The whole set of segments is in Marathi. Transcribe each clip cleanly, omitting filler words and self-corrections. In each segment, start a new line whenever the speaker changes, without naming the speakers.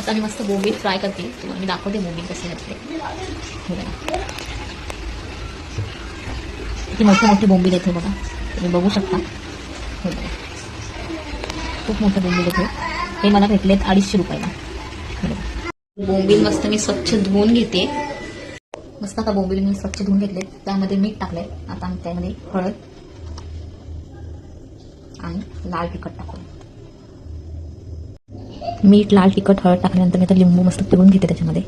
आता मी मस्त बोंबील फ्राय करते, तुम्हाला मी दाखवते बोंबील कसे घातले. किती मोठी मोठी बोंबील येते बघा, तुम्ही बघू शकता. खूप मोठं बोंबील येते. हे मला भेटलेत 250 रुपयाला. बोंबील मस्त मी स्वच्छ धुवून घेते. मस्त आता बोंबील मी स्वच्छ धुवून घेतलेत. त्यामध्ये मीठ टाकले. आता मी त्यामध्ये हळद आणि लाल तिखट टाकू. मीठ, लाल तिखट, हळद टाकल्यानंतर मी आता लिंबू मस्त पिळून घेते त्याच्यामध्ये.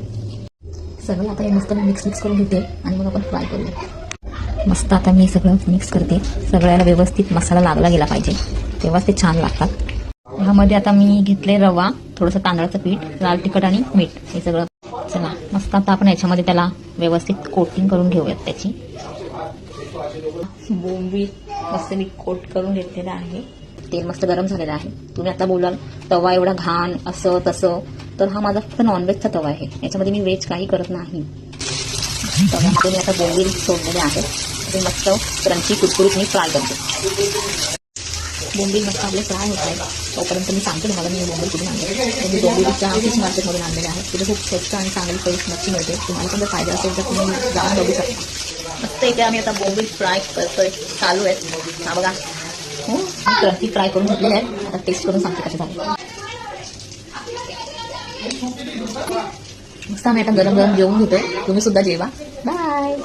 सगळं आता हे मस्त मिक्स करून घेते आणि मग आपण फ्राय करूया. मस्त आता मी सगळं मिक्स करते. सगळ्याला व्यवस्थित मसाला लागला गेला पाहिजे, तेव्हाच ते छान लागतात. ह्यामध्ये आता मी घेतले रवा, थोडंसं तांदळाचं पीठ, लाल तिखट आणि मीठ हे सगळं. चला मस्त आता आपण याच्यामध्ये त्याला व्यवस्थित कोटिंग करून घेऊयात त्याची. बोंबील मस्त मी कोट करून घेतलेलं आहे. तेल मस्त गरम झालेलं आहे. तुम्ही आता बोलाल तवा एवढा घाण असं तसं, तर हा माझा फक्त नॉनव्हेजचा तवा आहे. याच्यामध्ये मी व्हेज काही करत नाही. तव्यामध्ये मी आता बोंबील सोडलेले आहेत. ते मस्त क्रंची कुरकुरीत मी फ्राय करते. बोंबील मस्त आपले फ्राय होत आहेत. तोपर्यंत मी सांगते तुम्हाला मी बोंबील कुठून आणले. मी बोंबीलच्या फिश मार्केटमधून आणलेले आहे. तिथे खूप स्वस्त आणि चांगली फ्रेश मच्छी मिळते. तुम्हाला पण जर फायदा असेल तर तुम्ही जाऊन बघू शकता. मस्त इथे आम्ही आता बोंबील फ्राय करतोय, चालू आहेत. हा बघा, हो क्रंची फ्राय करून घेतलेले आहेत. आता टेस्ट करून सांगते कसे झाले. मस्त आम्ही आता गरम गरम जेवून घेतोय. तुम्ही सुद्धा जेवा. बाय.